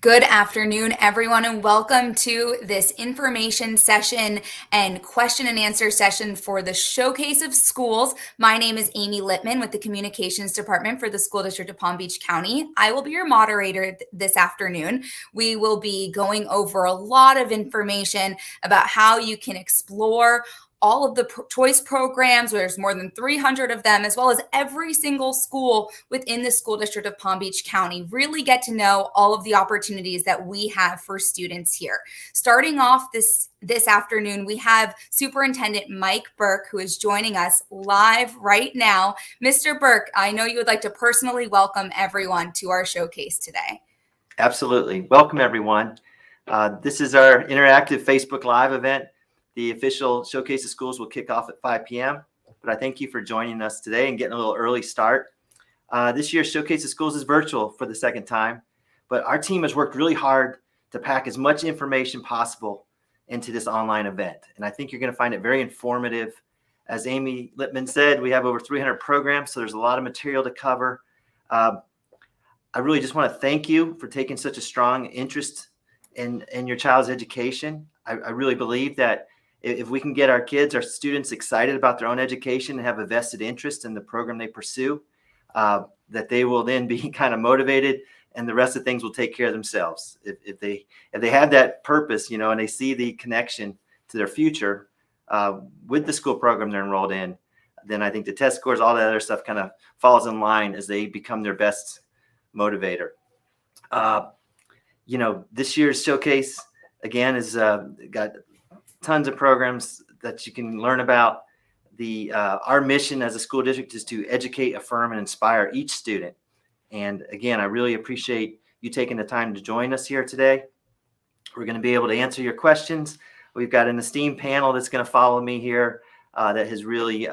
Good afternoon, everyone, and welcome to this information session and question and answer session for the Showcase of Schools. My name is Amy Littman with the Communications Department for the School District of Palm Beach County. I will be your moderator this afternoon. We will be going over a lot of information about how you can explore all of the choice programs. There's more than 300 of them, as well as every single school within the school district of Palm Beach County. Really get to know all of the opportunities that we have for students here. Starting off this afternoon, we have Superintendent Mike Burke, who is joining us live right now. Mr. Burke, I know you would like to personally welcome everyone to our showcase today. Absolutely. Welcome, everyone. This is our interactive Facebook Live event. The official Showcase of Schools will kick off at 5 p.m., but I thank you for joining us today and getting a little early start. This year's Showcase of Schools is virtual for the second time, but our team has worked really hard to pack as much information possible into this online event. And I think you're going to find it very informative. As Amy Littman said, we have over 300 programs, so there's a lot of material to cover. I really just want to thank you for taking such a strong interest in your child's education. I really believe that if we can get our kids, our students excited about their own education and have a vested interest in the program they pursue, that they will then be kind of motivated, and the rest of things will take care of themselves. If they have that purpose, and they see the connection to their future with the school program they're enrolled in, then I think the test scores, all that other stuff kind of falls in line as they become their best motivator. This year's showcase, again, is got tons of programs that you can learn about. Our mission as a school district is to educate, affirm, and inspire each student. And again, I really appreciate you taking the time to join us here today. We're going to be able to answer your questions. We've got an esteemed panel that's going to follow me here that has really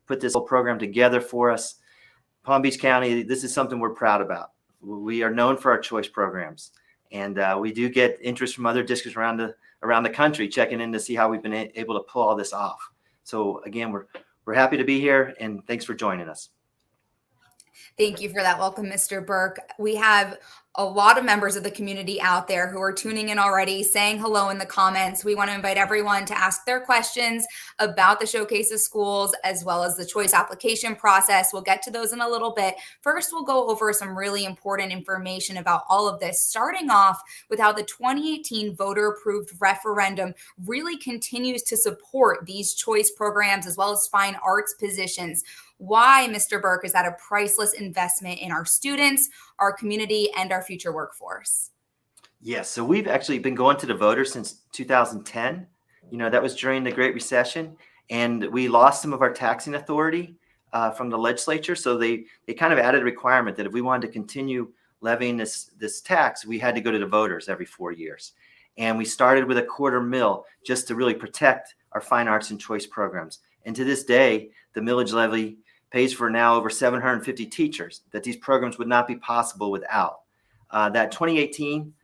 put this whole program together for us. Palm Beach County, this is something we're proud about. We are known for our choice programs, and we do get interest from other districts around the country checking in to see how we've been able to pull all this off. So again, we're happy to be here, and thanks for joining us. Thank you for that welcome, Mr. Burke. We have a lot of members of the community out there who are tuning in already, saying hello in the comments. We want to invite everyone to ask their questions about the Showcase of Schools, as well as the choice application process. We'll get to those in a little bit. First, we'll go over some really important information about all of this, starting off with how the 2018 voter-approved referendum really continues to support these choice programs, as well as fine arts positions. Why, Mr. Burke, is that a priceless investment in our students, our community, and our future workforce? Yes, so we've actually been going to the voters since 2010. That was during the Great Recession, and we lost some of our taxing authority from the legislature. So they kind of added a requirement that if we wanted to continue levying this tax, we had to go to the voters every 4 years. And we started with $0.25 just to really protect our fine arts and choice programs. And to this day, the millage levy pays for now over 750 teachers that these programs would not be possible without. That 2018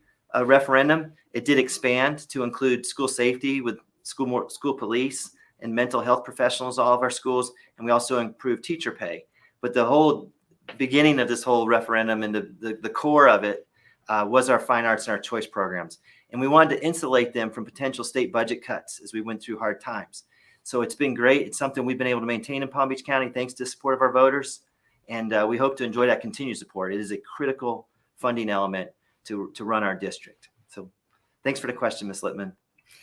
referendum, it did expand to include school safety with school police and mental health professionals, all of our schools, and we also improved teacher pay. But the whole beginning of this whole referendum and the core of it was our fine arts and our choice programs. And we wanted to insulate them from potential state budget cuts as we went through hard times. So it's been great. It's something we've been able to maintain in Palm Beach County thanks to the support of our voters. And we hope to enjoy that continued support. It is a critical funding element to run our district. So thanks for the question, Ms. Littman.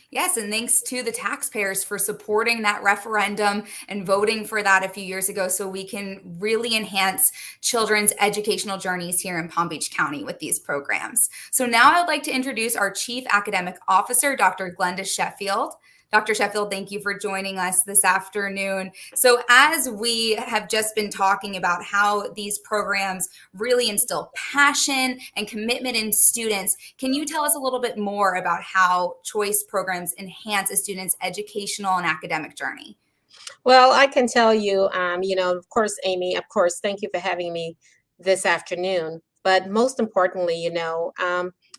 Yes, and thanks to the taxpayers for supporting that referendum and voting for that a few years ago, so we can really enhance children's educational journeys here in Palm Beach County with these programs. So now I'd like to introduce our Chief Academic Officer, Dr. Glenda Sheffield. Dr. Sheffield, thank you for joining us this afternoon. So as we have just been talking about how these programs really instill passion and commitment in students, can you tell us a little bit more about how choice programs enhance a student's educational and academic journey? Well, I can tell you, of course, Amy, thank you for having me this afternoon. But most importantly,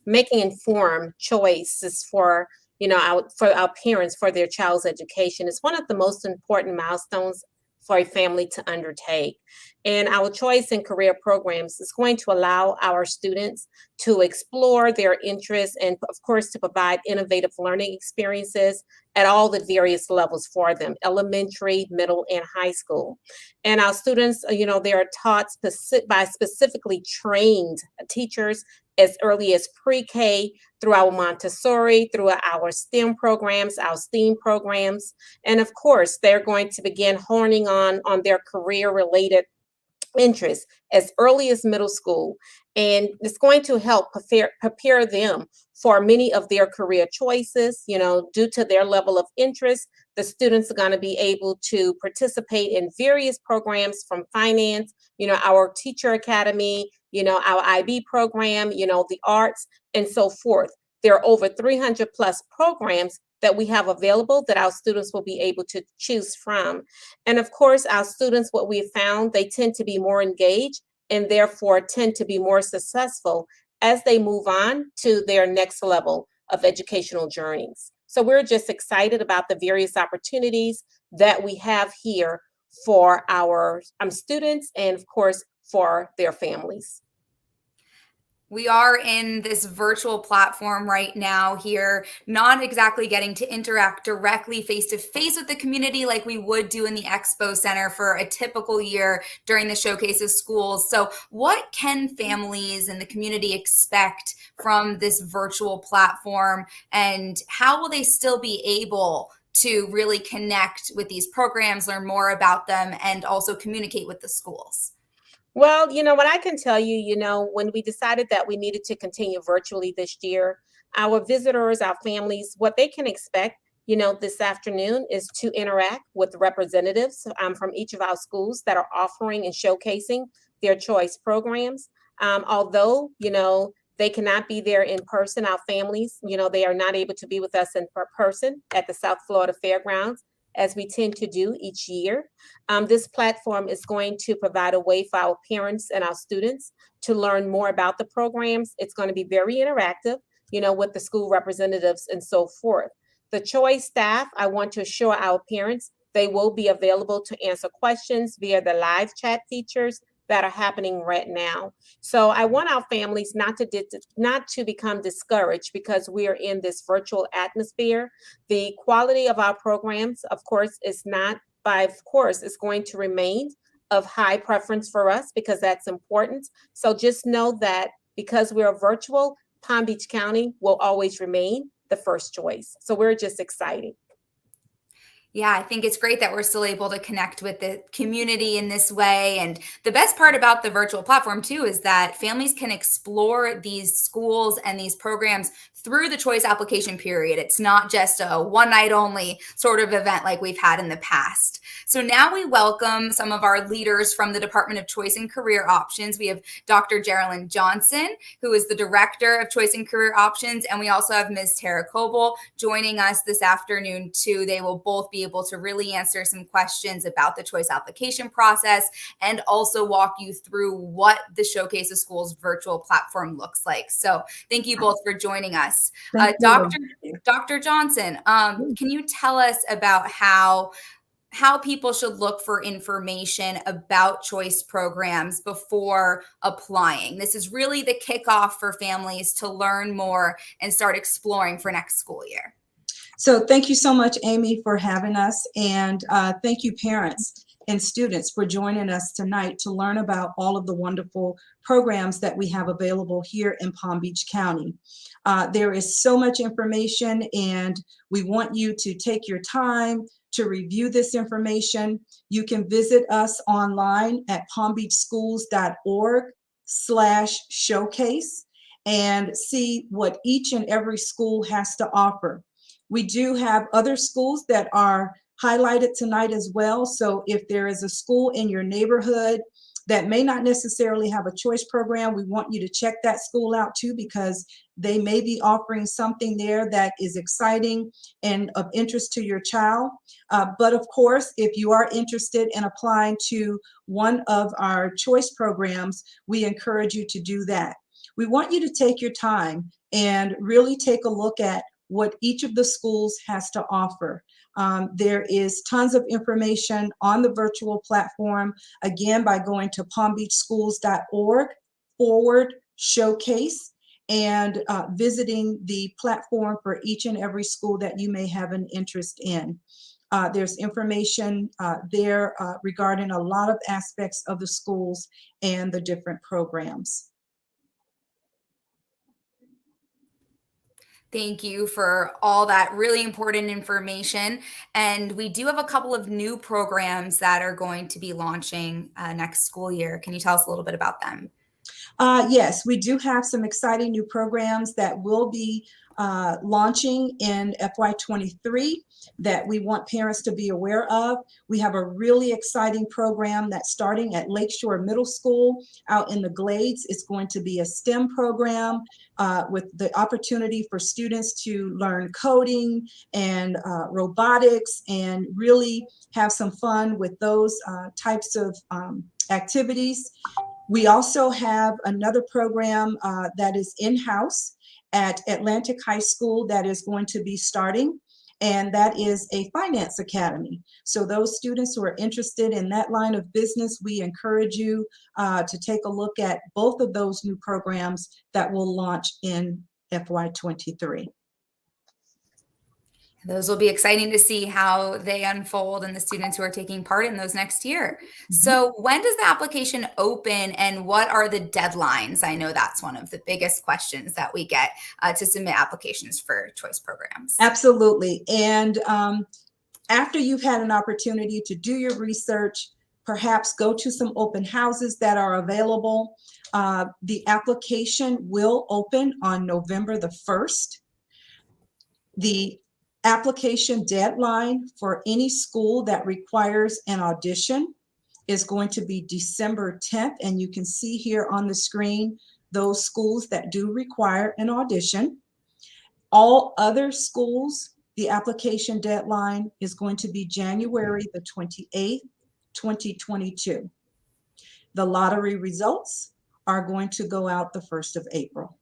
making informed choices for our parents for their child's education is one of the most important milestones for a family to undertake. And our choice in career programs is going to allow our students to explore their interests and, of course, to provide innovative learning experiences at all the various levels for them, elementary, middle, and high school. And our students, they are taught by specifically trained teachers as early as pre-K, through our Montessori, through our STEM programs, our STEAM programs. And of course, they're going to begin honing on their career-related interests as early as middle school. And it's going to help prepare them for many of their career choices. Due to their level of interest, the students are going to be able to participate in various programs from finance, our teacher academy, our IB program, the arts, and so forth. There are over 300 plus programs that we have available that our students will be able to choose from. And of course, our students, what we have found, they tend to be more engaged and therefore tend to be more successful as they move on to their next level of educational journeys. So we're just excited about the various opportunities that we have here for our students and, of course, for their families. We are in this virtual platform right now here, not exactly getting to interact directly face to face with the community like we would do in the Expo Center for a typical year during the Showcase of Schools. So what can families and the community expect from this virtual platform, and how will they still be able to really connect with these programs, learn more about them, and also communicate with the schools? Well, what I can tell you, when we decided that we needed to continue virtually this year, our visitors, our families, what they can expect, this afternoon is to interact with representatives from each of our schools that are offering and showcasing their choice programs. Although, they cannot be there in person, our families, they are not able to be with us in person at the South Florida Fairgrounds, as we tend to do each year. This platform is going to provide a way for our parents and our students to learn more about the programs. It's going to be very interactive, with the school representatives and so forth. The choice staff, I want to assure our parents, they will be available to answer questions via the live chat features that are happening right now. So I want our families not to become discouraged because we are in this virtual atmosphere. The quality of our programs, of course, is not, of course, is going to remain of high preference for us because that's important. So just know that because we're virtual, Palm Beach County will always remain the first choice. So we're just excited. Yeah, I think it's great that we're still able to connect with the community in this way. And the best part about the virtual platform, too, is that families can explore these schools and these programs through the choice application period. It's not just a one night only sort of event like we've had in the past. So now we welcome some of our leaders from the Department of Choice and Career Options. We have Dr. Geraldine Johnson, who is the Director of Choice and Career Options. And we also have Ms. Tara Coble joining us this afternoon, too. They will both be able to really answer some questions about the choice application process and also walk you through what the Showcase of Schools virtual platform looks like. So thank you both for joining us. Dr. Johnson, can you tell us about how people should look for information about choice programs before applying? This is really the kickoff for families to learn more and start exploring for next school year. So thank you so much, Amy, for having us. And thank you, parents and students, for joining us tonight to learn about all of the wonderful programs that we have available here in Palm Beach County. There is so much information, and we want you to take your time to review this information. You can visit us online at palmbeachschools.org/showcase and see what each and every school has to offer. We do have other schools that are highlighted tonight as well. So if there is a school in your neighborhood that may not necessarily have a choice program, we want you to check that school out too, because they may be offering something there that is exciting and of interest to your child. But of course, if you are interested in applying to one of our choice programs, we encourage you to do that. We want you to take your time and really take a look at what each of the schools has to offer. There is tons of information on the virtual platform, again, by going to palmbeachschools.org/showcase and visiting the platform for each and every school that you may have an interest in. There's information there regarding a lot of aspects of the schools and the different programs. Thank you for all that really important information. And we do have a couple of new programs that are going to be launching next school year. Can you tell us a little bit about them? Yes, we do have some exciting new programs that will be launching in FY23 that we want parents to be aware of. We have a really exciting program that's starting at Lakeshore Middle School out in the Glades. It's going to be a STEM program with the opportunity for students to learn coding and robotics and really have some fun with those types of activities. We also have another program that is in-house at Atlantic High School that is going to be starting, and that is a finance academy. So those students who are interested in that line of business, we encourage you to take a look at both of those new programs that will launch in FY23. Those will be exciting to see how they unfold and the students who are taking part in those next year. So when does the application open and what are the deadlines? I know that's one of the biggest questions that we get to submit applications for choice programs. Absolutely. And after you've had an opportunity to do your research, perhaps go to some open houses that are available. The application will open on November the 1st. The application deadline for any school that requires an audition is going to be December 10th. And you can see here on the screen those schools that do require an audition. All other schools, the application deadline is going to be January the 28th, 2022. The lottery results are going to go out the 1st of April.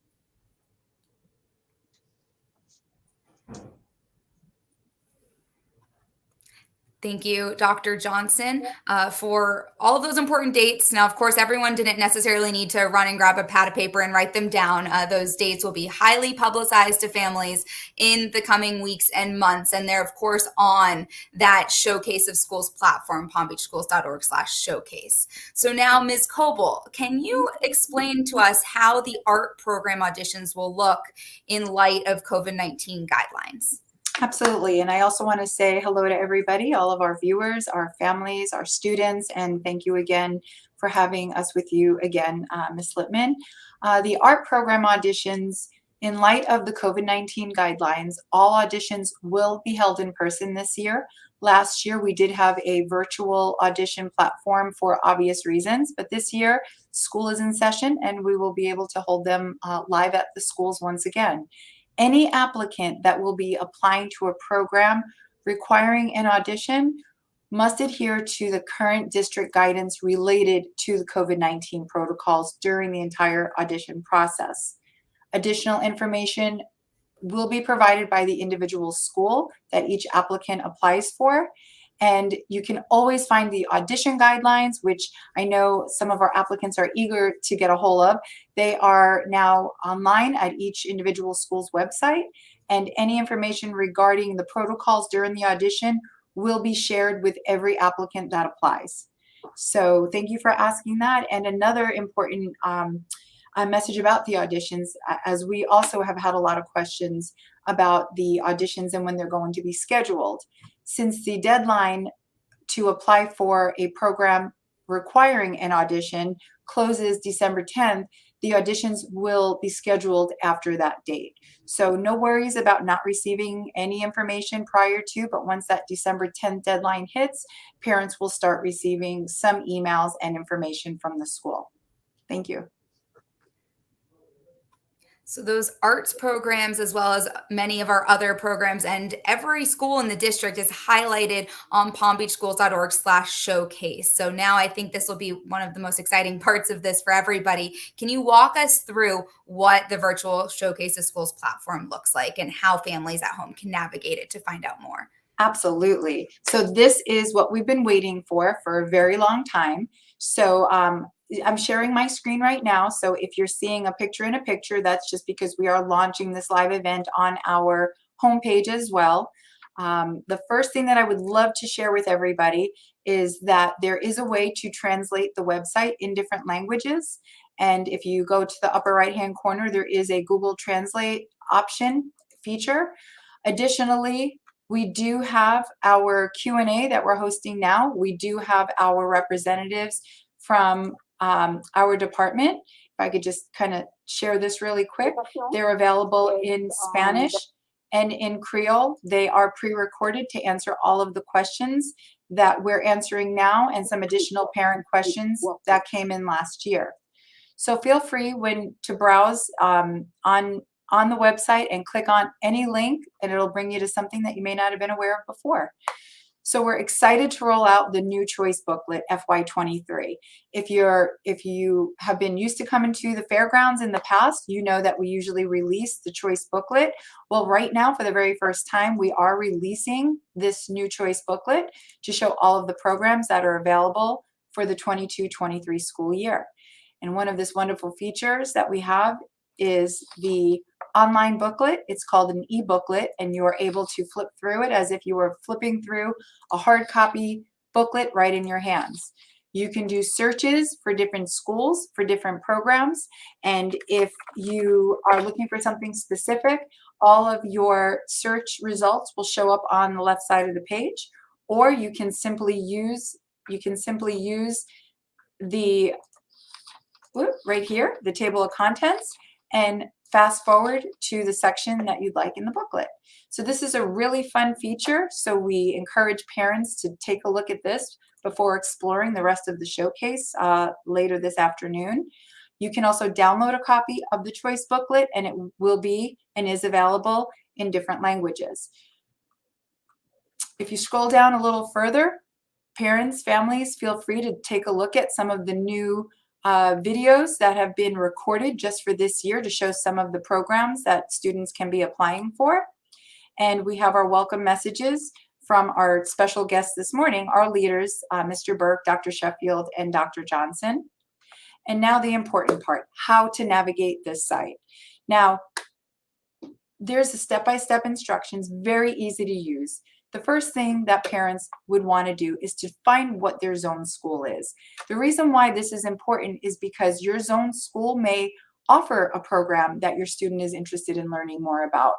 Thank you, Dr. Johnson, for all of those important dates. Now, of course, everyone didn't necessarily need to run and grab a pad of paper and write them down. Those dates will be highly publicized to families in the coming weeks and months. And they're, of course, on that Showcase of Schools platform, palmbeachschools.org/showcase. So now, Ms. Coble, can you explain to us how the art program auditions will look in light of COVID-19 guidelines? Absolutely. And I also want to say hello to everybody, all of our viewers, our families, our students, and thank you again for having us with you again, Ms. Lippman. The art program auditions, in light of the COVID-19 guidelines, all auditions will be held in person this year. Last year, we did have a virtual audition platform for obvious reasons, but this year, school is in session and we will be able to hold them live at the schools once again. Any applicant that will be applying to a program requiring an audition must adhere to the current district guidance related to the COVID-19 protocols during the entire audition process. Additional information will be provided by the individual school that each applicant applies for. And you can always find the audition guidelines, which I know some of our applicants are eager to get a hold of. They are now online at each individual school's website, and any information regarding the protocols during the audition will be shared with every applicant that applies. So thank you for asking that. And another important message about the auditions, as we also have had a lot of questions about the auditions and when they're going to be scheduled. Since the deadline to apply for a program requiring an audition closes December 10th, the auditions will be scheduled after that date. So no worries about not receiving any information prior to, but once that December 10th deadline hits, parents will start receiving some emails and information from the school. Thank you. So those arts programs, as well as many of our other programs, and every school in the district is highlighted on palmbeachschools.org/showcase. So now I think this will be one of the most exciting parts of this for everybody. Can you walk us through what the virtual Showcase of Schools platform looks like and how families at home can navigate it to find out more? Absolutely. So this is what we've been waiting for a very long time. So I'm sharing my screen right now. So if you're seeing a picture in a picture, that's just because we are launching this live event on our homepage as well. The first thing that I would love to share with everybody is that there is a way to translate the website in different languages. And if you go to the upper right-hand corner, there is a Google Translate option feature. Additionally, we do have our Q&A that we're hosting now. We do have our representatives from our department. If I could just kind of share this really quick. They're available in Spanish and in Creole. They are pre-recorded to answer all of the questions that we're answering now and some additional parent questions that came in last year. So feel free to browse on the website and click on any link, and it'll bring you to something that you may not have been aware of before. So we're excited to roll out the new choice booklet FY23. If you have been used to coming to the fairgrounds in the past, you know that we usually release the choice booklet. Well, right now, for the very first time, we are releasing this new choice booklet to show all of the programs that are available for the 22-23 school year. And one of this wonderful features that we have is the online booklet. It's called an e-booklet, and you are able to flip through it as if you were flipping through a hard copy booklet right in your hands. You can do searches for different schools, for different programs, and if you are looking for something specific, all of your search results will show up on the left side of the page, or you can simply use the right here, the table of contents, and fast forward to the section that you'd like in the booklet. So this is a really fun feature. So we encourage parents to take a look at this before exploring the rest of the showcase later this afternoon. You can also download a copy of the choice booklet, and it will be and is available in different languages. If you scroll down a little further, parents, families, feel free to take a look at some of the new videos that have been recorded just for this year to show some of the programs that students can be applying for. And we have our welcome messages from our special guests this morning, our leaders, Mr. Burke, Dr. Sheffield, and Dr. Johnson. And now the important part, how to navigate this site. Now, there's a step-by-step instructions, very easy to use. The first thing that parents would want to do is to find what their zone school is. The reason why this is important is because your zone school may offer a program that your student is interested in learning more about.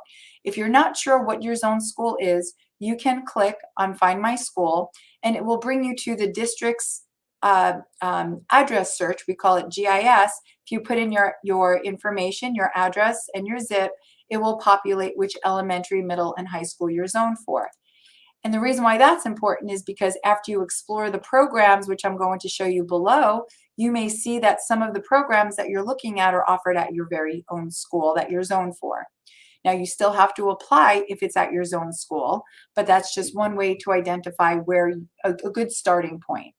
If you're not sure what your zone school is, you can click on Find My School, and it will bring you to the district's address search. We call it GIS. If you put in your information, your address, and your zip, it will populate which elementary, middle, and high school you're zoned for. And the reason why that's important is because after you explore the programs, which I'm going to show you below, you may see that some of the programs that you're looking at are offered at your very own school that you're zoned for. Now, you still have to apply if it's at your zone school, but that's just one way to identify where a good starting point.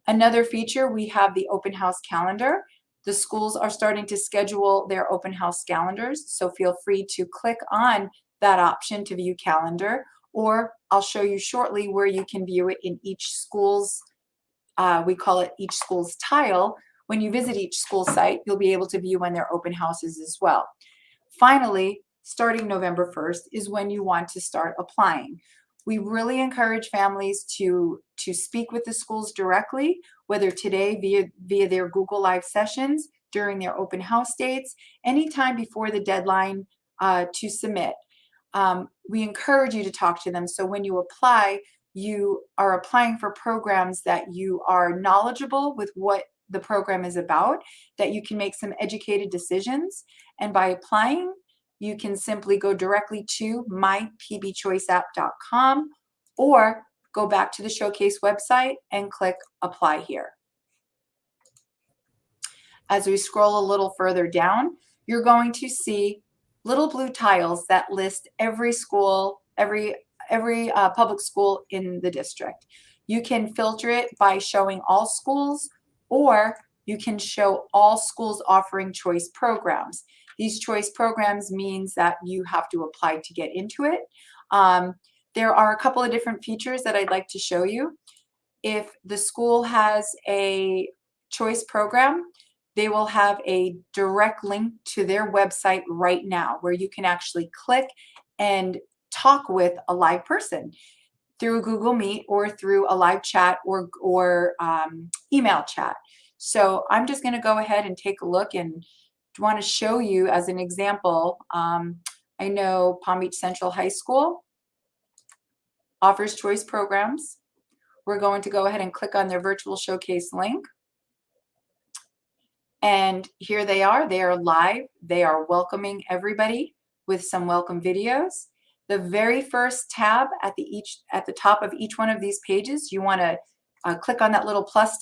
Another feature, we have the open house calendar. The schools are starting to schedule their open house calendars, so feel free to click on that option to view calendar, or I'll show you shortly where you can view it in each school's, we call it each school's tile. When you visit each school site, you'll be able to view when their open houses as well. Finally, starting November 1st is when you want to start applying. We really encourage families to speak with the schools directly, whether today via their Google Live sessions, during their open house dates, anytime before the deadline to submit. We encourage you to talk to them, so when you apply, you are applying for programs that you are knowledgeable with what the program is about, that you can make some educated decisions, and by applying, you can simply go directly to mypbchoiceapp.com or go back to the Showcase website and click Apply Here. As we scroll a little further down, you're going to see little blue tiles that list every school, every public school in the district. You can filter it by showing all schools, or you can show all schools offering choice programs. These choice programs means that you have to apply to get into it. there are a couple of different features that I'd like to show you. If the school has a choice program, they will have a direct link to their website right now where you can actually click and talk with a live person through Google Meet or through a live chat or email chat. So I'm just going to go ahead and take a look and want to show you as an example. I know Palm Beach Central High School offers choice programs. We're going to go ahead and click on their virtual showcase link. And here they are. They are live. They are welcoming everybody with some welcome videos. The very first tab at the top of each one of these pages, you want to click on that little plus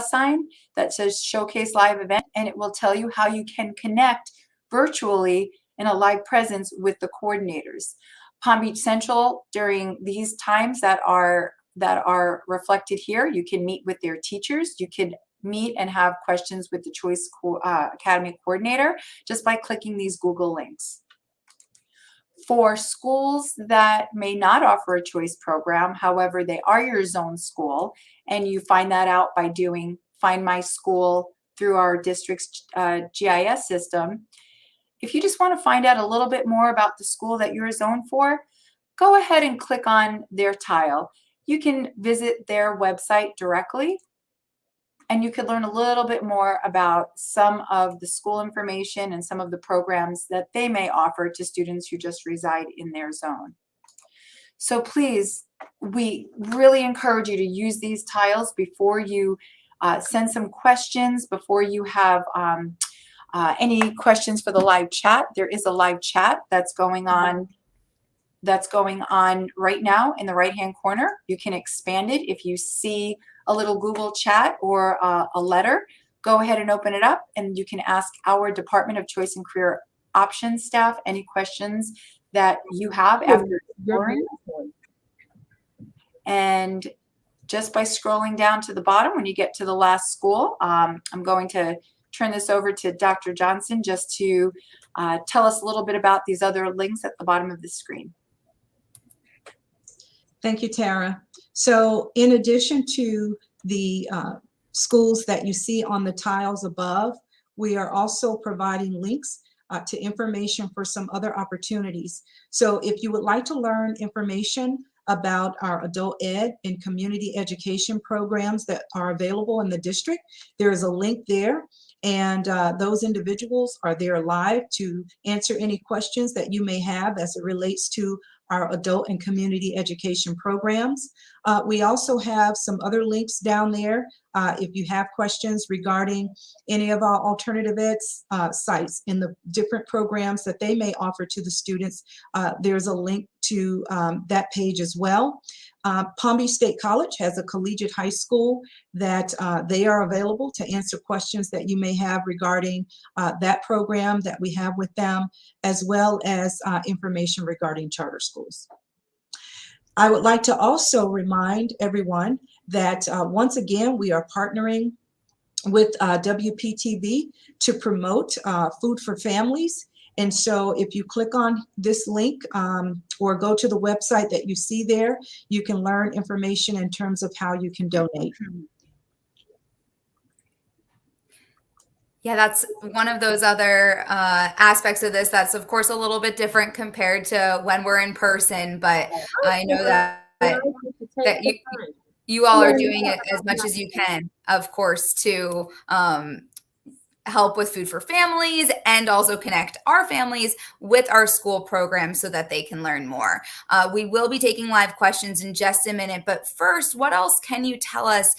sign that says Showcase Live Event, and it will tell you how you can connect virtually in a live presence with the coordinators. Palm Beach Central, during these times that are reflected here, you can meet with their teachers. You can meet and have questions with the Choice Academy coordinator just by clicking these Google links. For schools that may not offer a choice program, however, they are your zone school, and you find that out by doing Find My School through our district's GIS system. If you just want to find out a little bit more about the school that you're zoned for, go ahead and click on their tile. You can visit their website directly, and you could learn a little bit more about some of the school information and some of the programs that they may offer to students who just reside in their zone. So please, we really encourage you to use these tiles before you send some questions, before you have any questions for the live chat. There is a live chat that's going on right now in the right-hand corner. You can expand it. If you see a little Google chat or a letter, go ahead and open it up, and you can ask our Department of Choice and Career Options staff any questions that you have after exploring. And just by scrolling down to the bottom, when you get to the last school, I'm going to turn this over to Dr. Johnson just to tell us a little bit about these other links at the bottom of the screen. Thank you, Tara. So in addition to the schools that you see on the tiles above, we are also providing links to information for some other opportunities. So if you would like to learn information about our adult ed and community education programs that are available in the district, there is a link there. And those individuals are there live to answer any questions that you may have as it relates to our adult and community education programs. We also have some other links down there. If you have questions regarding any of our alternative ed sites in the different programs that they may offer to the students, there's a link to that page as well. Palm Beach State College has a collegiate high school that they are available to answer questions that you may have regarding that program that we have with them, as well as information regarding charter schools. I would like to also remind everyone that once again, we are partnering with WPTV to promote Food for Families. And so if you click on this link or go to the website that you see there, you can learn information in terms of how you can donate. Yeah, that's one of those other aspects of this that's, of course, a little bit different compared to when we're in person. But I know that you all are doing it as much as you can, of course, to help with Food for Families and also connect our families with our school programs so that they can learn more. We will be taking live questions in just a minute, but first, what else can you tell us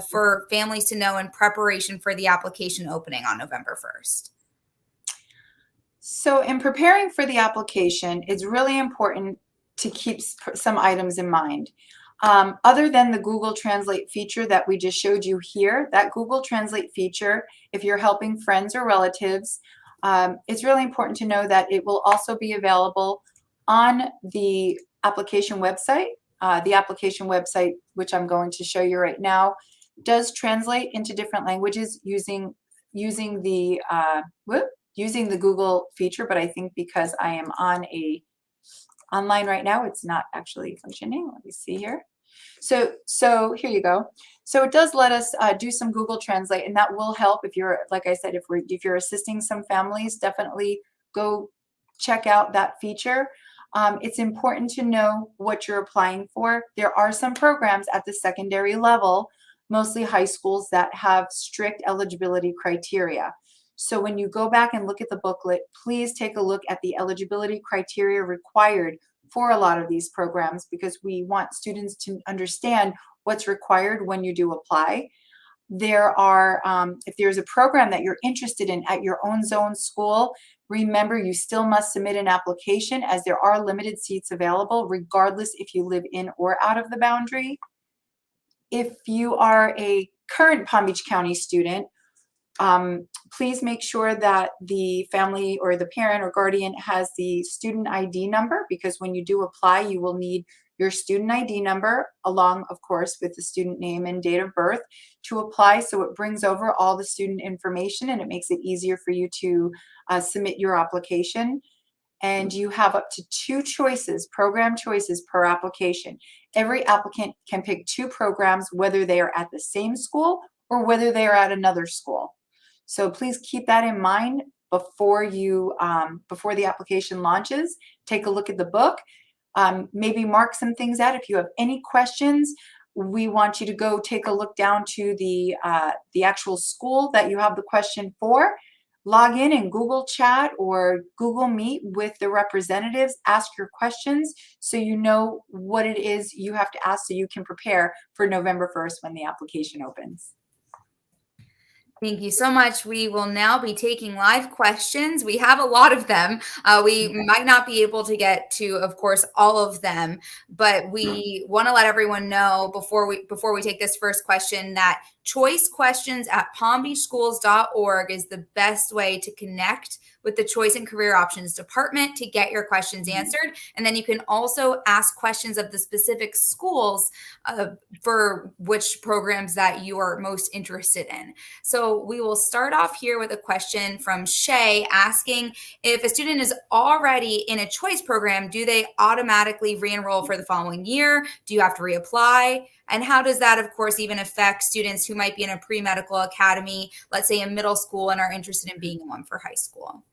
for families to know in preparation for the application opening on November 1st? So in preparing for the application, it's really important to keep some items in mind. Other than the Google Translate feature that we just showed you here, that Google Translate feature, if you're helping friends or relatives, it's really important to know that it will also be available on the application website. The application website, which I'm going to show you right now, does translate into different languages using the Google feature, but I think because I am on a online right now. It's not actually functioning. Let me see here. So here you go. So it does let us do some Google Translate, and that will help if you're, like I said, if you're assisting some families, definitely go check out that feature. It's important to know what you're applying for. There are some programs at the secondary level, mostly high schools, that have strict eligibility criteria. So when you go back and look at the booklet, please take a look at the eligibility criteria required for a lot of these programs, because we want students to understand what's required when you do apply. There are, if there's a program that you're interested in at your own zone school, remember you still must submit an application, as there are limited seats available, regardless if you live in or out of the boundary. If you are a current Palm Beach County student, please make sure that the family or the parent or guardian has the student ID number, because when you do apply, you will need your student ID number along, of course, with the student name and date of birth to apply. So it brings over all the student information and it makes it easier for you to submit your application. And you have up to 2 choices, program choices per application. Every applicant can pick 2 programs, whether they are at the same school or whether they are at another school. So please keep that in mind before you before the application launches. Take a look at the book. Maybe mark some things out. If you have any questions, we want you to go take a look down to the actual school that you have the question for. Log in and Google Chat or Google Meet with the representatives. Ask your questions so you know what it is you have to ask, so you can prepare for November 1st when the application opens. Thank you so much. We will now be taking live questions. We have a lot of them. We might not be able to get to, of course, all of them, but we want to let everyone know before we take this first question that choicequestions@palmbeachschools.org is the best way to connect with the Choice and Career Options Department to get your questions answered. And then you can also ask questions of the specific schools for which programs that you are most interested in. So we will start off here with a question from Shay asking, if a student is already in a choice program, do they automatically re-enroll for the following year? Do you have to reapply? And how does that, of course, even affect students who might be in a pre-medical academy, let's say in middle school, and are interested in being in one for high school?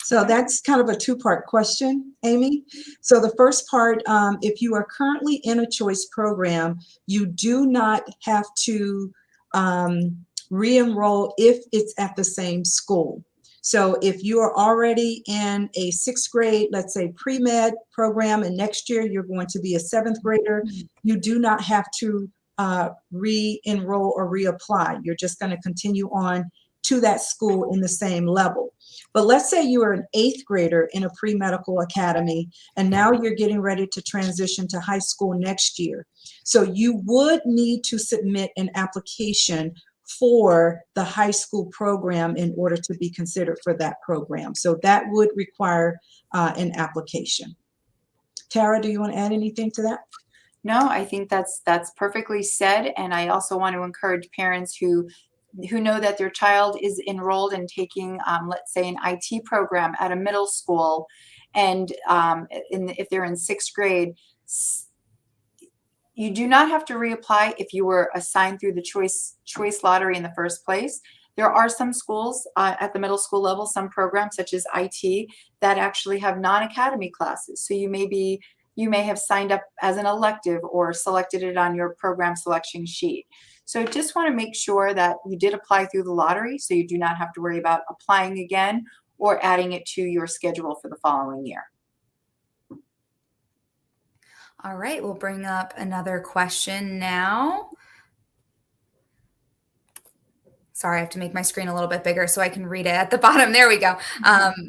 So that's kind of a 2-part question, Amy. So the first part, if you are currently in a choice program, you do not have to re-enroll if it's at the same school. So if you are already in a 6th grade, let's say pre-med program, and next year you're going to be a 7th grader, you do not have to re-enroll or reapply. You're just going to continue on to that school in the same level. But let's say you are an 8th grader in a pre-medical academy, and now you're getting ready to transition to high school next year. So you would need to submit an application for the high school program in order to be considered for that program. So that would require an application. Tara, do you want to add anything to that? No, I think that's perfectly said. And I also want to encourage parents who know that their child is enrolled in taking, let's say, an IT program at a middle school, and if they're in 6th grade, you do not have to reapply if you were assigned through the choice lottery in the first place. There are some schools at the middle school level, some programs such as IT, that actually have non-academy classes. So you may have signed up as an elective or selected it on your program selection sheet. So just want to make sure that you did apply through the lottery, so you do not have to worry about applying again or adding it to your schedule for the following year. All right, we'll bring up another question now. Sorry, I have to make my screen a little bit bigger so I can read it at the bottom. There we go.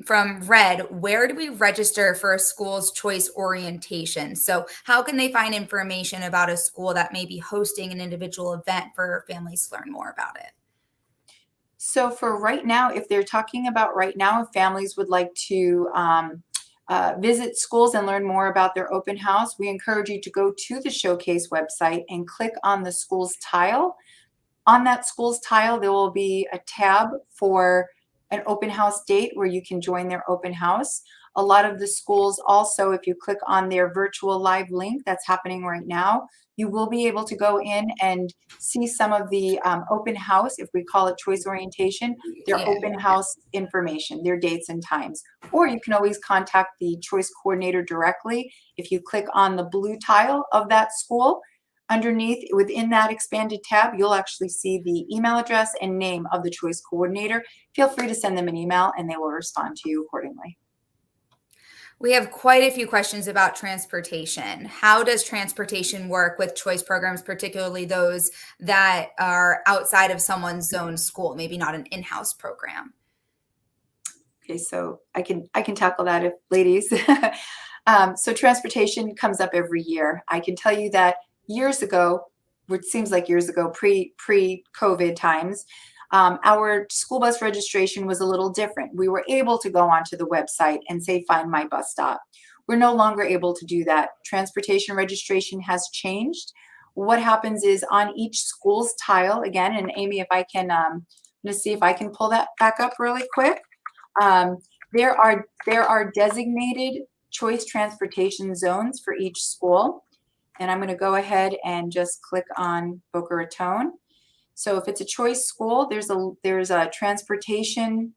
From Red, where do we register for a school's choice orientation? So how can they find information about a school that may be hosting an individual event for families to learn more about it? So for right now, if they're talking about right now, if families would like to visit schools and learn more about their open house, we encourage you to go to the Showcase website and click on the school's tile. On that school's tile, there will be a tab for an open house date where you can join their open house. A lot of the schools also, if you click on their virtual live link that's happening right now, you will be able to go in and see some of the open house, if we call it choice orientation, their open house information, their dates and times. Or you can always contact the choice coordinator directly. If you click on the blue tile of that school, underneath, within that expanded tab, you'll actually see the email address and name of the choice coordinator. Feel free to send them an email and they will respond to you accordingly. We have quite a few questions about transportation. How does transportation work with choice programs, particularly those that are outside of someone's zone school, maybe not an in-house program? Okay, so I can tackle that, if ladies. So transportation comes up every year. I can tell you that years ago, which seems like years ago, pre-COVID times, our school bus registration was a little different. We were able to go onto the website and say, find my bus stop. We're no longer able to do that. Transportation registration has changed. What happens is on each school's tile, again, and Amy, if I can, I'm gonna see if I can pull that back up really quick. There are designated choice transportation zones for each school. And I'm gonna go ahead and just click on Boca Raton. So if it's a choice school, there's a transportation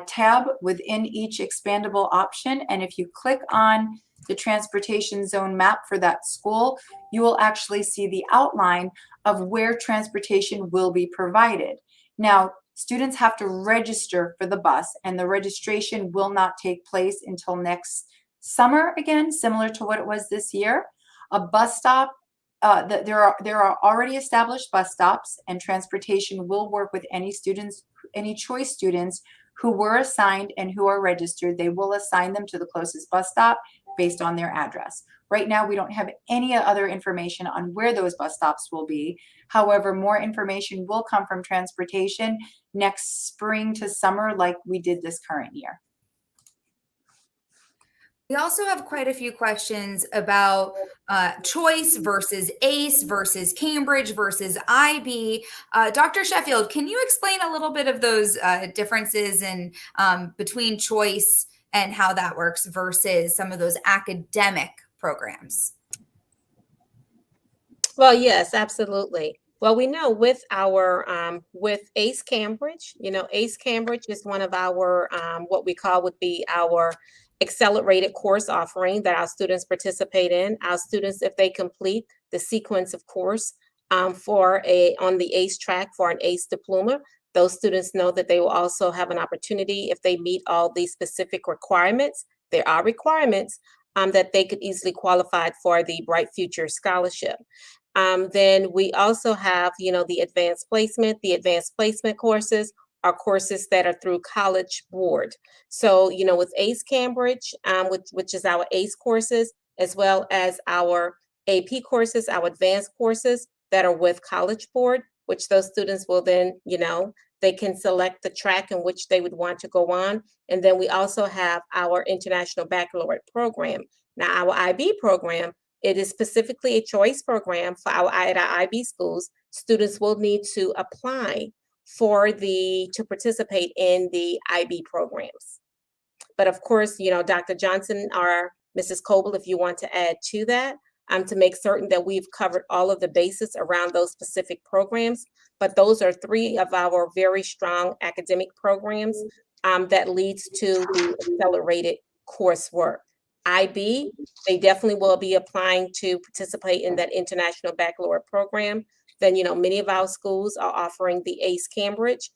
tab within each expandable option. And if you click on the transportation zone map for that school, you will actually see the outline of where transportation will be provided. Now, students have to register for the bus, and the registration will not take place until next summer, again, similar to what it was this year. A bus stop, there are already established bus stops, and transportation will work with any choice students who were assigned and who are registered. They will assign them to the closest bus stop based on their address. Right now, we don't have any other information on where those bus stops will be. However, more information will come from transportation next spring to summer, like we did this current year. We also have quite a few questions about choice versus ACE versus Cambridge versus IB. Dr. Sheffield, can you explain a little bit of those differences in between choice and how that works versus some of those academic programs? Well, yes, absolutely. Well, we know with our with ACE Cambridge, ACE Cambridge is one of our what we call would be our accelerated course offering that our students participate in. Our students, if they complete the sequence of course on the ACE track for an ACE diploma, those students know that they will also have an opportunity if they meet all these specific requirements. There are requirements that they could easily qualify for the Bright Future Scholarship. Then we also have, the advanced placement. The advanced placement courses are courses that are through College Board. So, with ACE Cambridge, which is our ACE courses, as well as our AP courses, our advanced courses that are with College Board, which those students will then, they can select the track in which they would want to go on. And then we also have our International Baccalaureate program. Now, our IB program, it is specifically a choice program for our IB schools. Students will need to apply to participate in the IB programs. But of course, Dr. Johnson or Mrs. Coble, if you want to add to that, to make certain that we've covered all of the bases around those specific programs. But those are three of our very strong academic programs that leads to the accelerated coursework. IB, they definitely will be applying to participate in that International Baccalaureate program. Then, many of our schools are offering the ACE Cambridge,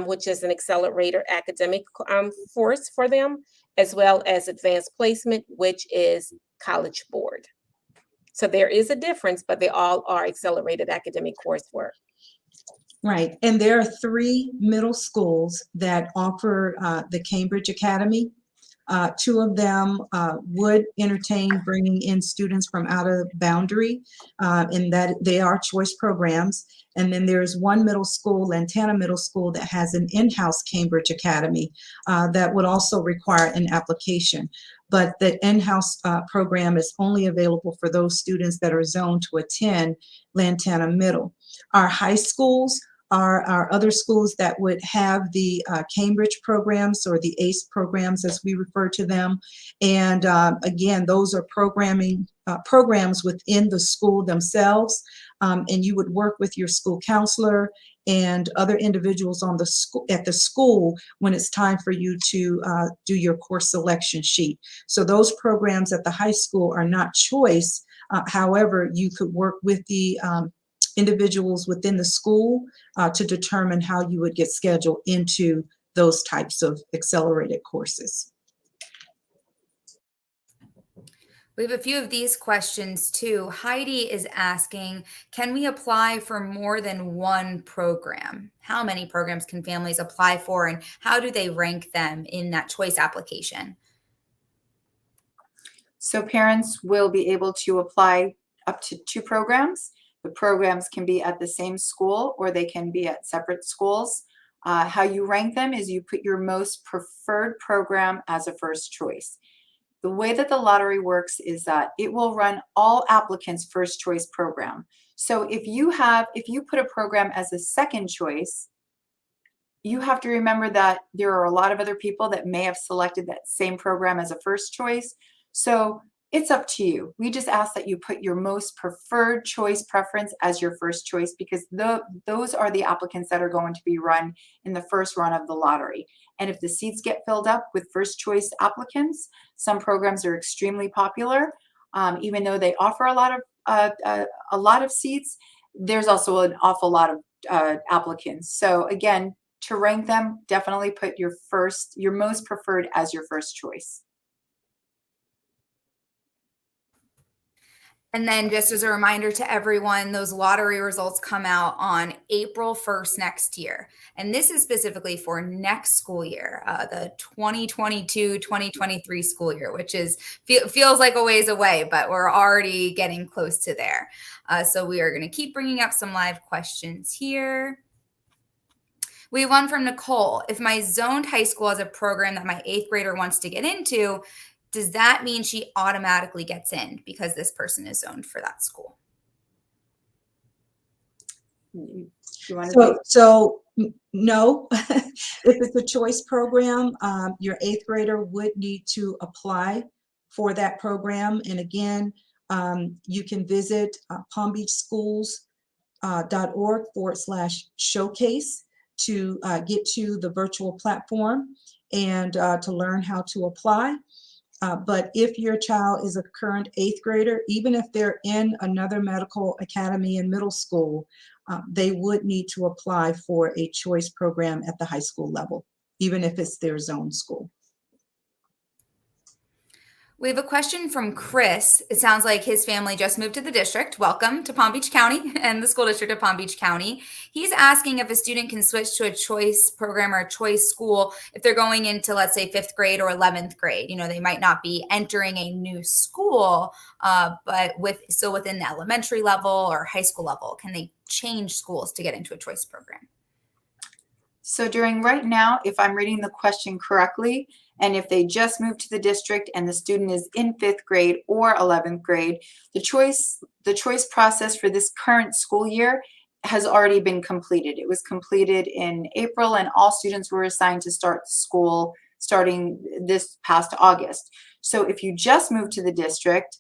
which is an accelerator academic course for them, as well as advanced placement, which is College Board. So there is a difference, but they all are accelerated academic coursework. Right. And there are 3 middle schools that offer the Cambridge Academy. 2 of them would entertain bringing in students from out of boundary, and that they are choice programs. And then there's one middle school, Lantana Middle School, that has an in-house Cambridge Academy that would also require an application. But the in-house program is only available for those students that are zoned to attend Lantana Middle. Our high schools are our other schools that would have the Cambridge programs, or the ACE programs as we refer to them. And again, those are programs within the school themselves. And you would work with your school counselor and other individuals on the school at the school when it's time for you to do your course selection sheet. So those programs at the high school are not choice. However, you could work with the individuals within the school to determine how you would get scheduled into those types of accelerated courses. We have a few of these questions too. Heidi is asking, can we apply for more than one program? How many programs can families apply for, and how do they rank them in that choice application? So parents will be able to apply up to 2 programs. The programs can be at the same school or they can be at separate schools. How you rank them is you put your most preferred program as a first choice. The way that the lottery works is that it will run all applicants' first choice program. So if you put a program as a second choice, you have to remember that there are a lot of other people that may have selected that same program as a first choice. So it's up to you. We just ask that you put your most preferred choice preference as your first choice, because those are the applicants that are going to be run in the first run of the lottery. And if the seats get filled up with first choice applicants, some programs are extremely popular. Even though they offer a lot of seats, there's also an awful lot of applicants. So again, to rank them, definitely put your most preferred as your first choice. And then just as a reminder to everyone, those lottery results come out on April 1st next year. And this is specifically for next school year, the 2022-2023 school year, which feels like a ways away, but we're already getting close to there. So we are going to keep bringing up some live questions here. We have one from Nicole. If my zoned high school has a program that my 8th grader wants to get into, does that mean she automatically gets in because this person is zoned for that school? So no. If it's a choice program, your 8th grader would need to apply for that program. And again, you can visit palmbeachschools.org/showcase to get to the virtual platform and to learn how to apply. But if your child is a current 8th grader, even if they're in another medical academy in middle school, they would need to apply for a choice program at the high school level, even if it's their zone school. We have a question from Chris. It sounds like his family just moved to the district. Welcome to Palm Beach County and the school district of Palm Beach County. He's asking if a student can switch to a choice program or a choice school if they're going into, let's say, 5th grade or 11th grade. You know, they might not be entering a new school, but still within the elementary level or high school level. Can they change schools to get into a choice program? So right now, if I'm reading the question correctly, and if they just moved to the district and the student is in 5th grade or 11th grade, the choice process for this current school year has already been completed. It was completed in April, and all students were assigned to start school starting this past August. So if you just moved to the district,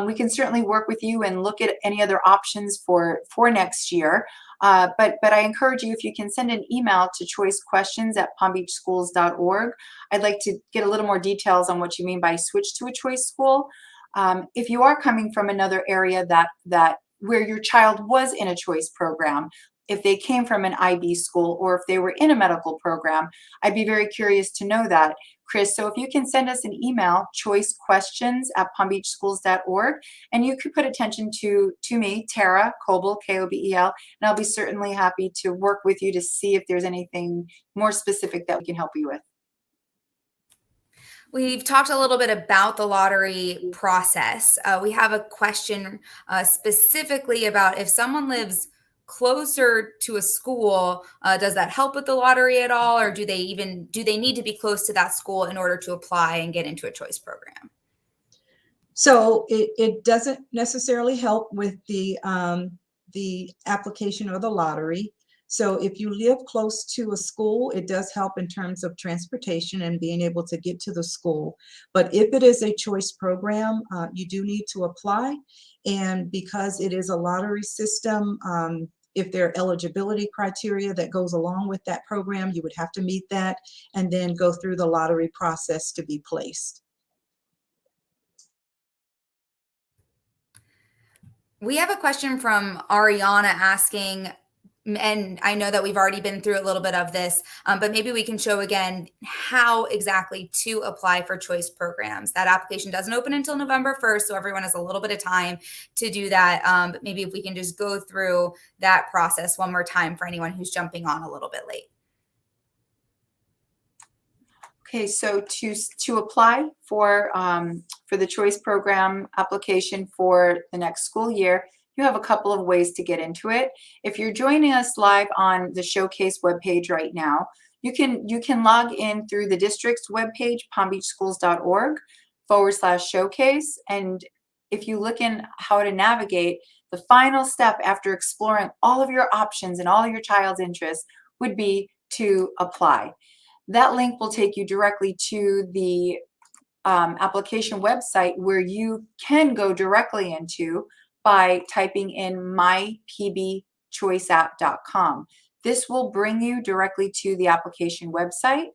we can certainly work with you and look at any other options for next year. But I encourage you, if you can send an email to choicequestions@palmbeachschools.org. I'd like to get a little more details on what you mean by switch to a choice school. If you are coming from another area that where your child was in a choice program, if they came from an IB school or if they were in a medical program, I'd be very curious to know that, Chris. So if you can send us an email, choicequestions@palmbeachschools.org, and you could put attention to me, Tara Kobel, Kobel, and I'll be certainly happy to work with you to see if there's anything more specific that we can help you with. We've talked a little bit about the lottery process. We have a question specifically about if someone lives closer to a school, does that help with the lottery at all? Or do they need to be close to that school in order to apply and get into a choice program? So it doesn't necessarily help with the application or the lottery. So if you live close to a school, it does help in terms of transportation and being able to get to the school. But if it is a choice program, you do need to apply. And because it is a lottery system, if there are eligibility criteria that goes along with that program, you would have to meet that and then go through the lottery process to be placed. We have a question from Ariana asking, and I know that we've already been through a little bit of this, but maybe we can show again how exactly to apply for choice programs. That application doesn't open until November 1st, so everyone has a little bit of time to do that. But maybe if we can just go through that process one more time for anyone who's jumping on a little bit late. Okay, so to apply for the choice program application for the next school year, you have a couple of ways to get into it. If you're joining us live on the Showcase webpage right now, you can log in through the district's webpage, palmbeachschools.org/showcase. And if you look in how to navigate, the final step after exploring all of your options and all your child's interests would be to apply. That link will take you directly to the application website where you can go directly into by typing in mypbchoiceapp.com. This will bring you directly to the application website.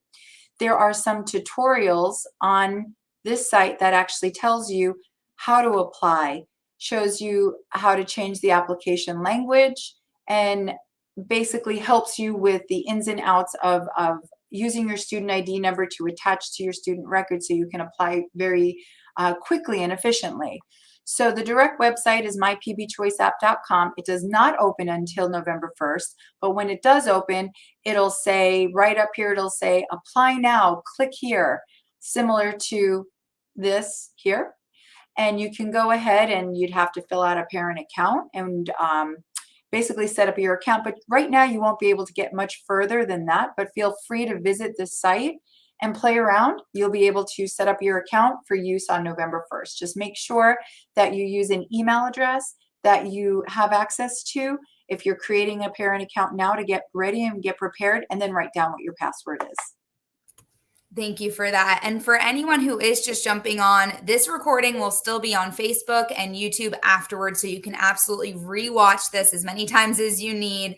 There are some tutorials on this site that actually tells you how to apply, shows you how to change the application language, and basically helps you with the ins and outs of using your student ID number to attach to your student record so you can apply very quickly and efficiently. So the direct website is mypbchoiceapp.com. It does not open until November 1st, but when it does open, it'll say right up here, it'll say apply now, click here, similar to this here. And you can go ahead and you'd have to fill out a parent account and basically set up your account. But right now you won't be able to get much further than that, but feel free to visit this site and play around. You'll be able to set up your account for use on November 1st. Just make sure that you use an email address that you have access to if you're creating a parent account now to get ready and get prepared, and then write down what your password is. Thank you for that. And for anyone who is just jumping on, this recording will still be on Facebook and YouTube afterwards, so you can absolutely rewatch this as many times as you need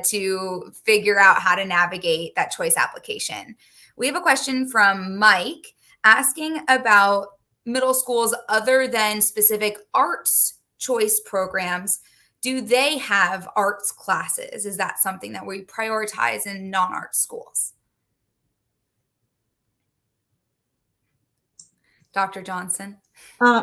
to figure out how to navigate that choice application. We have a question from Mike asking about middle schools other than specific arts choice programs. Do they have arts classes? Is that something that we prioritize in non-arts schools? Dr. Johnson?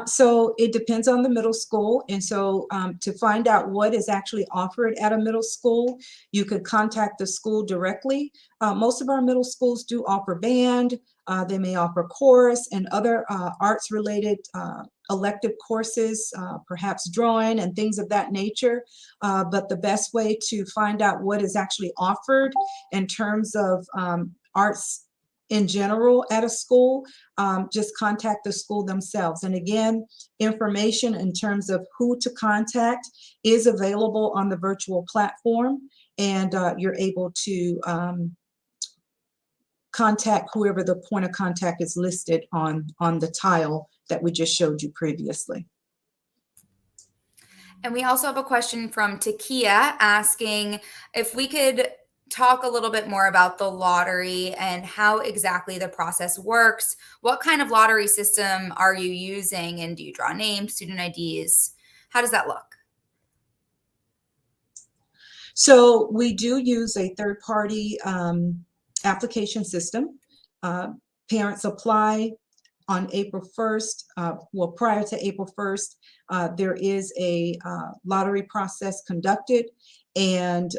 So it depends on the middle school. And so to find out what is actually offered at a middle school, you could contact the school directly. Most of our middle schools do offer band. They may offer chorus and other arts-related elective courses, perhaps drawing and things of that nature. But the best way to find out what is actually offered in terms of arts in general at a school, just contact the school themselves. And again, information in terms of who to contact is available on the virtual platform, and you're able to contact whoever the point of contact is listed on the tile that we just showed you previously. And we also have a question from Takia asking if we could talk a little bit more about the lottery and how exactly the process works. What kind of lottery system are you using, and do you draw names, student IDs? How does that look? So we do use a third-party application system. Parents apply on April 1st. Well, prior to April 1st, there is a lottery process conducted. And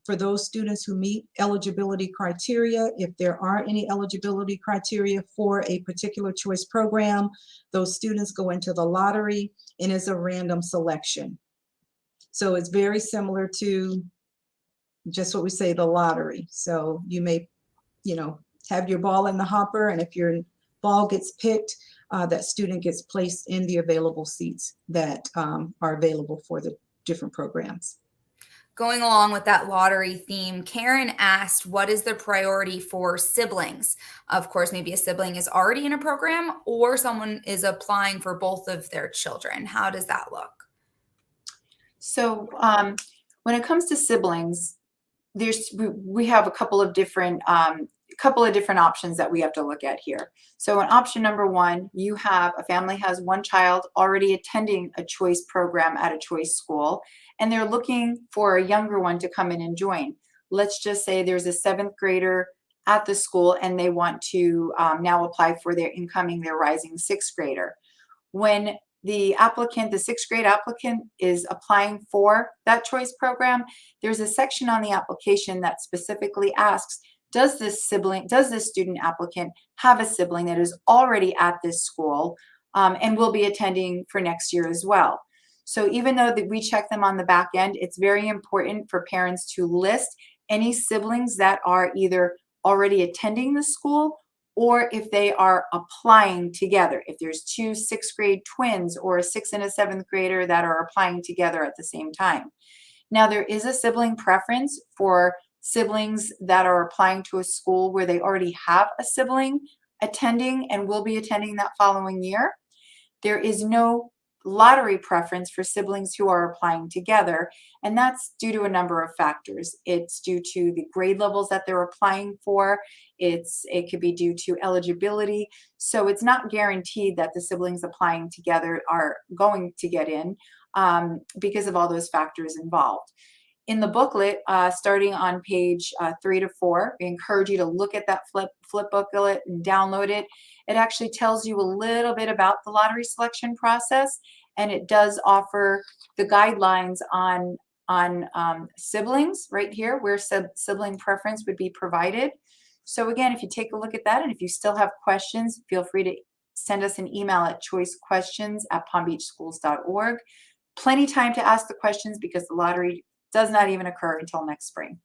for those students who meet eligibility criteria, if there are any eligibility criteria for a particular choice program, those students go into the lottery and it's a random selection. So it's very similar to just what we say, the lottery. So you may, have your ball in the hopper, and if your ball gets picked, that student gets placed in the available seats that are available for the different programs. Going along with that lottery theme, Karen asked, what is the priority for siblings? Of course, maybe a sibling is already in a program or someone is applying for both of their children. How does that look? So when it comes to siblings, we have a couple of different options that we have to look at here. So in option number one, you have a family has one child already attending a choice program at a choice school, and they're looking for a younger one to come in and join. Let's just say there's a 7th grader at the school and they want to now apply for their rising 6th grader. When the 6th grade applicant is applying for that choice program, there's a section on the application that specifically asks, does this student applicant have a sibling that is already at this school and will be attending for next year as well? So even though that we check them on the back end, it's very important for parents to list any siblings that are either already attending the school or if they are applying together. If there's 2 6th grade twins or a 6th and a 7th grader that are applying together at the same time. Now, there is a sibling preference for siblings that are applying to a school where they already have a sibling attending and will be attending that following year. There is no lottery preference for siblings who are applying together, and that's due to a number of factors. It's due to the grade levels that they're applying for. It could be due to eligibility. So it's not guaranteed that the siblings applying together are going to get in because of all those factors involved. In the booklet, starting on page 3 to 4, we encourage you to look at that flip booklet and download it. It actually tells you a little bit about the lottery selection process, and it does offer the guidelines on siblings right here, where sibling preference would be provided. So again, if you take a look at that, and if you still have questions, feel free to send us an email at choicequestions@palmbeachschools.org. Plenty time to ask the questions because the lottery does not even occur until next spring.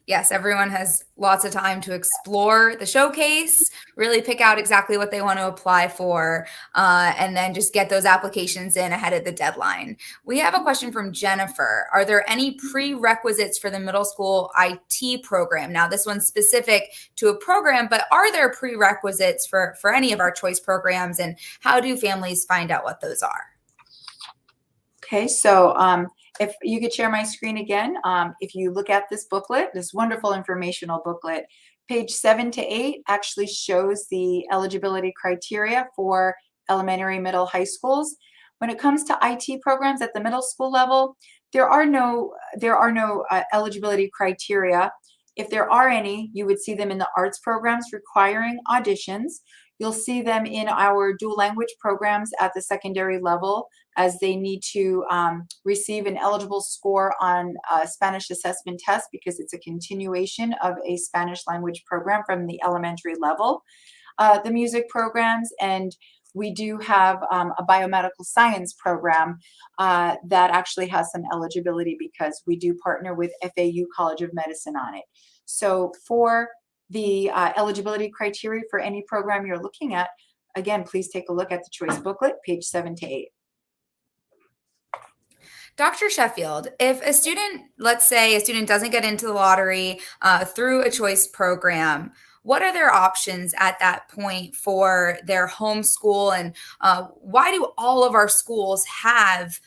Yes, everyone has lots of time to explore the showcase, really pick out exactly what they want to apply for, and then just get those applications in ahead of the deadline. We have a question from Jennifer. Are there any prerequisites for the middle school IT program? Now, this one's specific to a program, but are there prerequisites for any of our choice programs, and how do families find out what those are? Okay, so if you could share my screen again, if you look at this booklet, this wonderful informational booklet, page 7 to 8 actually shows the eligibility criteria for elementary, middle, high schools. When it comes to IT programs at the middle school level, there are no eligibility criteria. If there are any, you would see them in the arts programs requiring auditions. You'll see them in our dual language programs at the secondary level as they need to receive an eligible score on a Spanish assessment test because it's a continuation of a Spanish language program from the elementary level. The music programs, and we do have a biomedical science program that actually has some eligibility because we do partner with FAU College of Medicine on it. So for the eligibility criteria for any program you're looking at, again, please take a look at the choice booklet, page 7 to 8. Dr. Sheffield, if a student, let's say a student doesn't get into the lottery through a choice program, what are their options at that point for their homeschool, and why do all of our schools have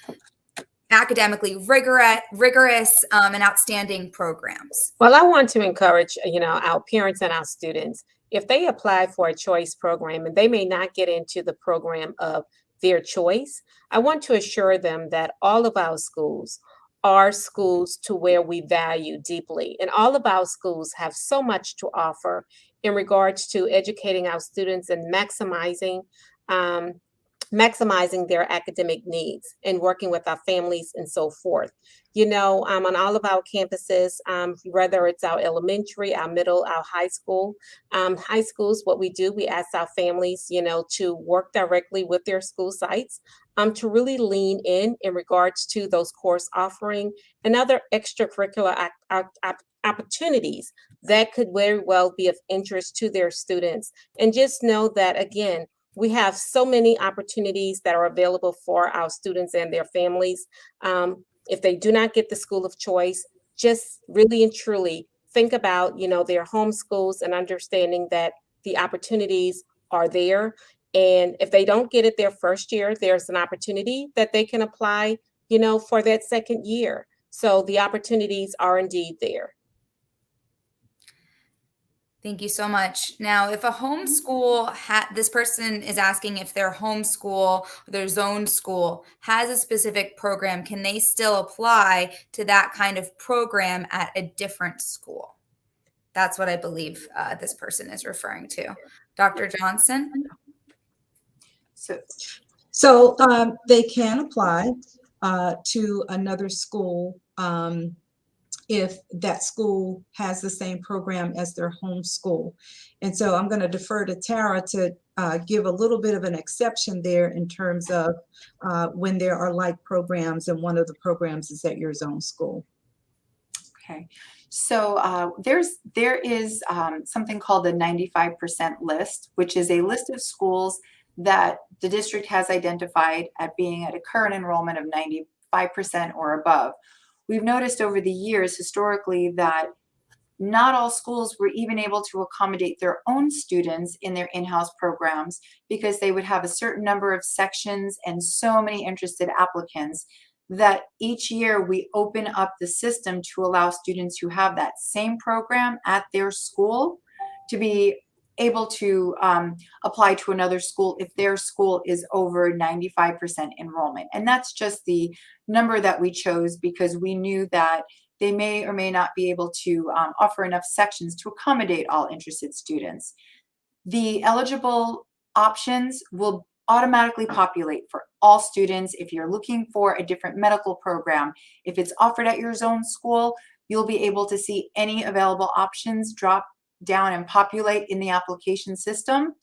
academically rigorous and outstanding programs? Well, I want to encourage, our parents and our students, if they apply for a choice program and they may not get into the program of their choice, I want to assure them that all of our schools are schools to where we value deeply. And all of our schools have so much to offer in regards to educating our students and maximizing their academic needs and working with our families and so forth. On all of our campuses, whether it's our elementary, our middle, our high schools, what we do, we ask our families, to work directly with their school sites, to really lean in regards to those course offering and other extracurricular opportunities that could very well be of interest to their students. And just know that, again, we have so many opportunities that are available for our students and their families. If they do not get the school of choice, just really and truly think about, their home schools and understanding that the opportunities are there. And if they don't get it their first year, there's an opportunity that they can apply, for that second year. So the opportunities are indeed there. Thank you so much. Now, if a homeschool, this person is asking if their homeschool, their zone school has a specific program, can they still apply to that kind of program at a different school? That's what I believe this person is referring to. Dr. Johnson? So they can apply to another school if that school has the same program as their home school. And so I'm going to defer to Tara to give a little bit of an exception there in terms of when there are like programs and one of the programs is at your zone school. Okay, so there is something called the 95% list, which is a list of schools that the district has identified at being at a current enrollment of 95% or above. We've noticed over the years historically that not all schools were even able to accommodate their own students in their in-house programs because they would have a certain number of sections and so many interested applicants that each year we open up the system to allow students who have that same program at their school to be able to apply to another school if their school is over 95% enrollment. And that's just the number that we chose because we knew that they may or may not be able to offer enough sections to accommodate all interested students. The eligible options will automatically populate for all students. If you're looking for a different medical program, if it's offered at your zone school, you'll be able to see any available options drop down and populate in the application system.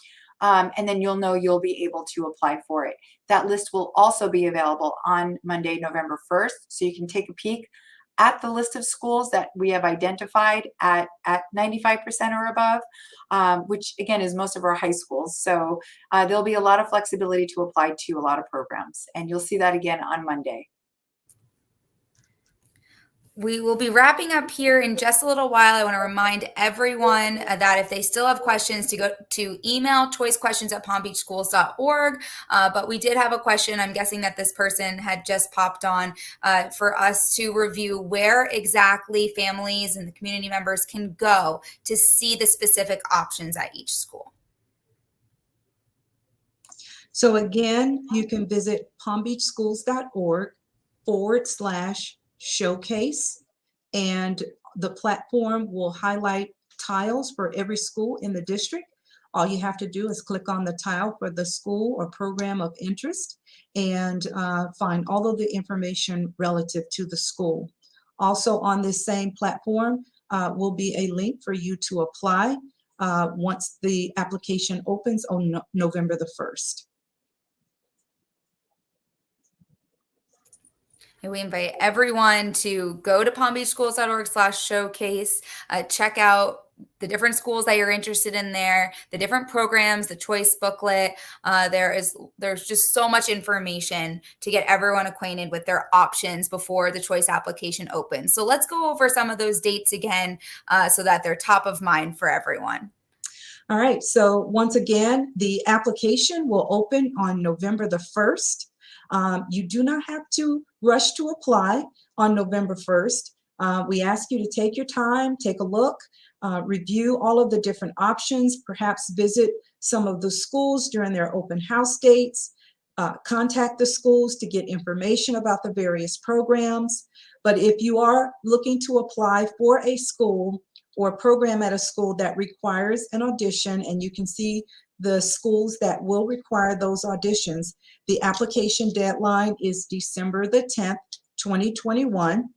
And then you'll know you'll be able to apply for it. That list will also be available on Monday, November 1st. So you can take a peek at the list of schools that we have identified at 95% or above, which again is most of our high schools. So there'll be a lot of flexibility to apply to a lot of programs. And you'll see that again on Monday. We will be wrapping up here in just a little while. I want to remind everyone that if they still have questions to go to email choicequestions@palmbeachschools.org. But we did have a question. I'm guessing that this person had just popped on for us to review where exactly families and the community members can go to see the specific options at each school. So again, you can visit palmbeachschools.org/showcase, and the platform will highlight tiles for every school in the district. All you have to do is click on the tile for the school or program of interest and find all of the information relative to the school. Also on this same platform will be a link for you to apply once the application opens on November the 1st. And we invite everyone to go to palmbeachschools.org/showcase, check out the different schools that you're interested in there, the different programs, the choice booklet. There's just so much information to get everyone acquainted with their options before the choice application opens. So let's go over some of those dates again so that they're top of mind for everyone. All right, so once again, the application will open on November the 1st. You do not have to rush to apply on November 1st. We ask you to take your time, take a look, review all of the different options, perhaps visit some of the schools during their open house dates, contact the schools to get information about the various programs. But if you are looking to apply for a school or a program at a school that requires an audition, and you can see the schools that will require those auditions, the application deadline is December the 10th, 2021.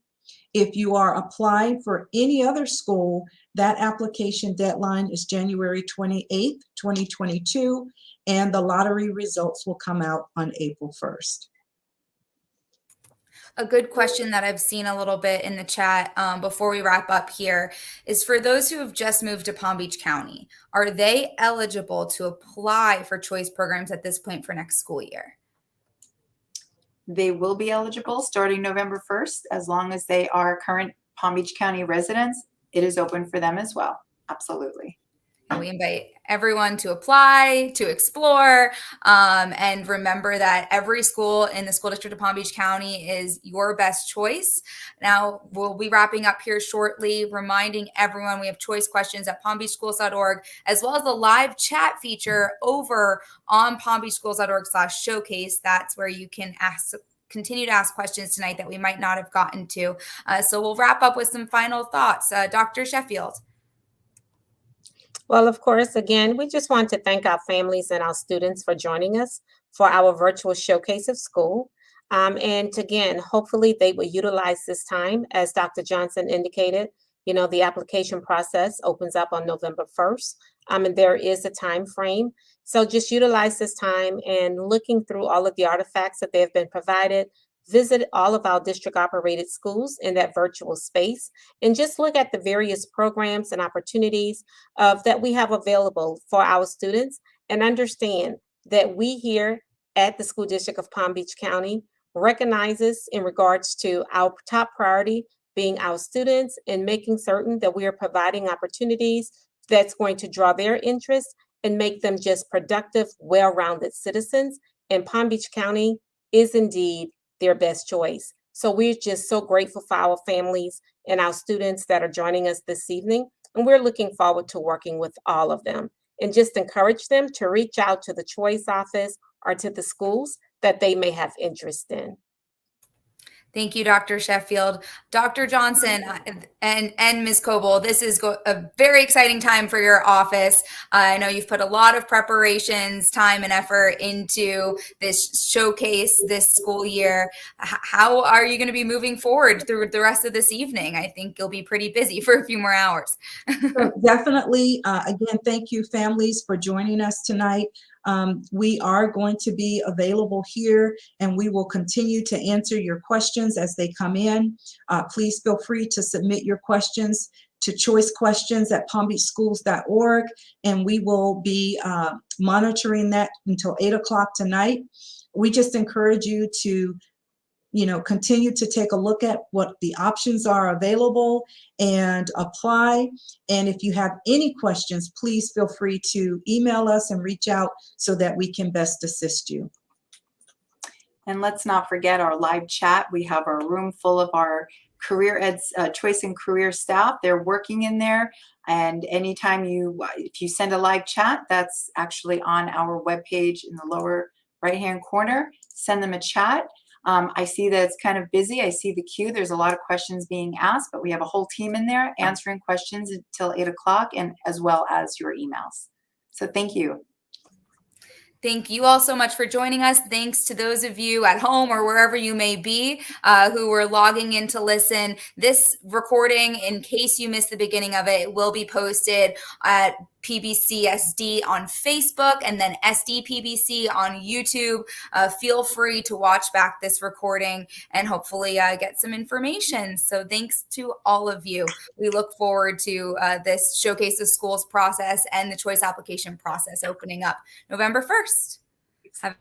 If you are applying for any other school, that application deadline is January 28th, 2022, and the lottery results will come out on April 1st. A good question that I've seen a little bit in the chat before we wrap up here is for those who have just moved to Palm Beach County, are they eligible to apply for choice programs at this point for next school year? they will be eligible starting November 1st, as long as they are current Palm Beach County residents. It is open for them as well. Absolutely. And we invite everyone to apply, to explore, and remember that every school in the school district of Palm Beach County is your best choice. Now, we'll be wrapping up here shortly, reminding everyone we have choice questions at palmbeachschools.org, as well as the live chat feature over on palmbeachschools.org/showcase. That's where you can continue to ask questions tonight that we might not have gotten to. So we'll wrap up with some final thoughts. Dr. Sheffield. Well, of course, again, we just want to thank our families and our students for joining us for our virtual showcase of school. And again, hopefully they will utilize this time, as Dr. Johnson indicated. You know, the application process opens up on November 1st, and there is a time frame. So just utilize this time and looking through all of the artifacts that they have been provided. Visit all of our district operated schools in that virtual space and just look at the various programs and opportunities that we have available for our students, and understand that we here at the School District of Palm Beach County recognizes in regards to our top priority being our students and making certain that we are providing opportunities that's going to draw their interest and make them just productive, well-rounded citizens. And Palm Beach County is indeed their best choice. So we're just so grateful for our families and our students that are joining us this evening. And we're looking forward to working with all of them, and just encourage them to reach out to the choice office or to the schools that they may have interest in. Thank you, Dr. Sheffield. Dr. Johnson and Ms. Coble, this is a very exciting time for your office. I know you've put a lot of preparations, time, and effort into this showcase this school year. How are you going to be moving forward through the rest of this evening? I think you'll be pretty busy for a few more hours. So definitely, again, thank you, families, for joining us tonight. We are going to be available here, and we will continue to answer your questions as they come in. Please feel free to submit your questions to choicequestions@palmbeachschools.org, and we will be monitoring that until 8 o'clock tonight. We just encourage you to continue to take a look at what the options are available and apply. And if you have any questions, please feel free to email us and reach out so that we can best assist you. And let's not forget our live chat. We have our room full of our career ed choice and career staff. They're working in there. And anytime if you send a live chat, that's actually on our webpage in the lower right-hand corner. Send them a chat. I see that it's kind of busy. I see the queue. There's a lot of questions being asked, but we have a whole team in there answering questions until 8 o'clock, and as well as your emails. So thank you. Thank you all so much for joining us. Thanks to those of you at home or wherever you may be who were logging in to listen. This recording, in case you missed the beginning of it, will be posted at PBCSD on Facebook and then SDPBC on YouTube. Feel free to watch back this recording and hopefully get some information. So thanks to all of you. We look forward to this Showcase of Schools process and the choice application process opening up November 1st. Have